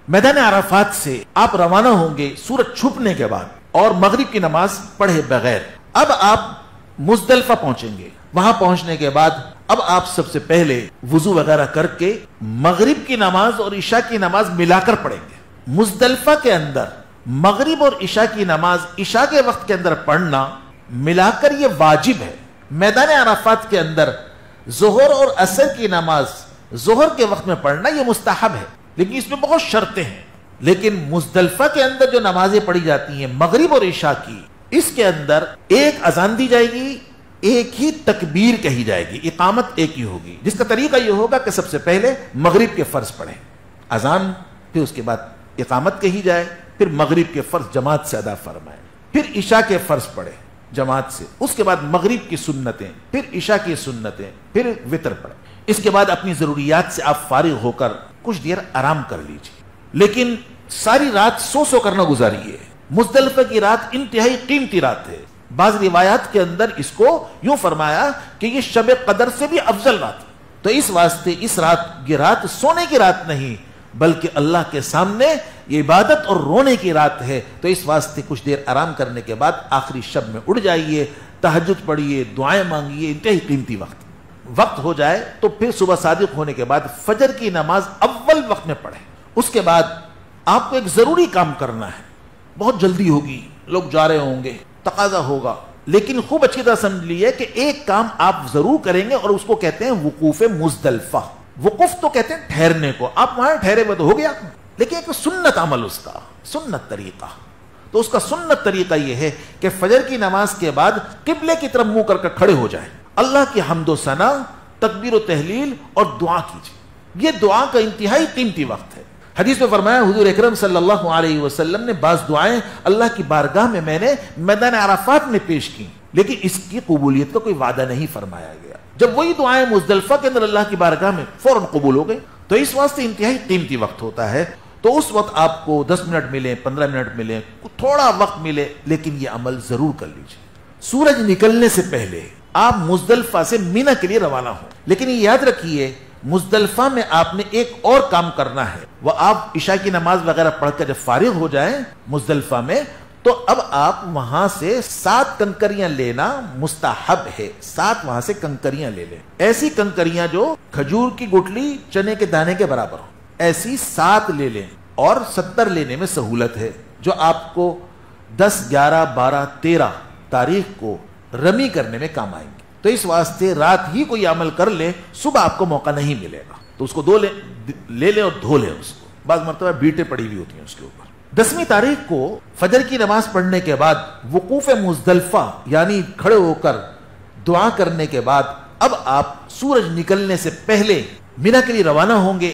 میدان عرفات سے آپ روانہ ہوں گے سورج چھپنے کے بعد اور مغرب کی نماز پڑھے بغیر. اب آپ مزدلفہ پہنچیں گے. وہاں پہنچنے کے بعد اب آپ سب سے پہلے وضو وغیرہ کر کے مغرب کی نماز اور عشاء کی نماز ملا کر پڑھیں گے. مزدلفہ کے اندر مغرب اور عشاء کی نماز عشاء کے وقت کے اندر پڑھنا ملا کر یہ واجب ہے. میدان عرفات کے اندر ظہر اور عصر کی نماز ظہر کے وقت میں پڑھنا یہ مستحب ہے، لیکن اس میں بہت شرطیں ہیں. لیکن مزدلفہ کے اندر جو نمازیں پڑھی جاتی ہیں مغرب اور عشاء کی، اس کے اندر ایک اذان دی جائے گی، ایک ہی تکبیر کہی جائے گی، اقامت ایک ہی ہوگی، جس کا طریقہ یہ ہوگا کہ سب سے پہلے مغرب کے فرض پڑھیں، اذان، پھر اس کے بعد اقامت کہی جائے، پھر مغرب کے فرض جماعت سے ادا فرمائیں، پھر عشاء کے فرض پڑھیں جماعت سے، اس کے بعد مغرب کی سنتیں، پھر عشاء کی سنتیں، پھر وتر پڑھیں. اس کے بعد اپنی ضروریات سے آپ فارغ ہو کر کچھ دیر آرام کر لیجیے. لیکن ساری رات سو کرنا گزاریے. مزدلفہ کی رات انتہائی قیمتی رات ہے. بعض روایات کے اندر اس کو یوں فرمایا کہ یہ شب قدر سے بھی افضل رات ہے. تو اس واسطے اس رات کی رات سونے کی رات نہیں بلکہ اللہ کے سامنے یہ عبادت اور رونے کی رات ہے. تو اس واسطے کچھ دیر آرام کرنے کے بعد آخری شب میں اٹھ جائیے، تہجد پڑھیے، دعائیں مانگیے. انتہائی قیمتی وقت ہو جائے تو پھر صبح صادق ہونے کے بعد فجر کی نماز اول وقت میں پڑھیں. اس کے بعد آپ کو ایک ضروری کام کرنا ہے. بہت جلدی ہوگی، لوگ جا رہے ہوں گے، تقاضا ہوگا، لیکن خوب اچھی طرح سمجھ لیے کہ ایک کام آپ ضرور کریں گے اور اس کو کہتے ہیں وقوف مزدلفہ. وقوف تو کہتے ہیں ٹھہرنے کو. آپ وہاں ٹھہرے ہوئے تو ہو گیا، لیکن ایک سنت عمل، اس کا سنت طریقہ. تو اس کا سنت طریقہ یہ ہے کہ فجر کی نماز کے بعد قبلے کی طرف منہ کر کے کھڑے ہو جائیں، اللہ کی حمد و ثنا، تکبیر و تحلیل اور دعا کیجیے. یہ دعا کا انتہائی قیمتی وقت ہے. حدیث میں فرمایا حضور اکرم صلی اللہ علیہ وسلم نے بعض دعائیں اللہ کی بارگاہ میں نے میدان عرفات میں پیش کی، لیکن اس کی قبولیت کا کوئی وعدہ نہیں فرمایا گیا. جب وہی دعائیں مزدلفہ کے اندر اللہ کی بارگاہ میں فوراً قبول ہو گئی. تو اس واسطے انتہائی قیمتی وقت ہوتا ہے. تو اس وقت آپ کو 10 منٹ ملے، 15 منٹ ملے، تھوڑا وقت ملے، لیکن یہ عمل ضرور کر لیجیے. سورج نکلنے سے پہلے آپ مزدلفہ سے مینا کے لیے روانہ ہوں. لیکن یہ یاد رکھیے مزدلفہ میں آپ نے ایک اور کام کرنا ہے. وہ آپ عشاء کی نماز وغیرہ پڑھ کر جب فارغ ہو جائیں مزدلفہ میں، تو اب آپ وہاں سے 7 کنکریاں لینا مستحب ہے. 7 وہاں سے کنکریاں لے لیں. ایسی کنکریاں جو کھجور کی گٹلی چنے کے دانے کے برابر ہوں، ایسی 7 لے لیں. اور 70 لینے میں سہولت ہے، جو آپ کو 10، 11، 12، 13 تاریخ کو رمی کرنے میں کام آئیں گے. تو اس واسطے رات ہی کوئی عمل کر لیں، صبح آپ کو موقع نہیں ملے گا. تو اس کو لے لیں اور دھو لیں. اس کو بعض مرتبہ بیٹیں پڑی ہوئی ہوتی ہیں اس کے اوپر. 10ویں تاریخ کو فجر کی نماز پڑھنے کے بعد وقوف مزدلفہ یعنی کھڑے ہو کر دعا کرنے کے بعد اب آپ سورج نکلنے سے پہلے مینا کے لیے روانہ ہوں گے.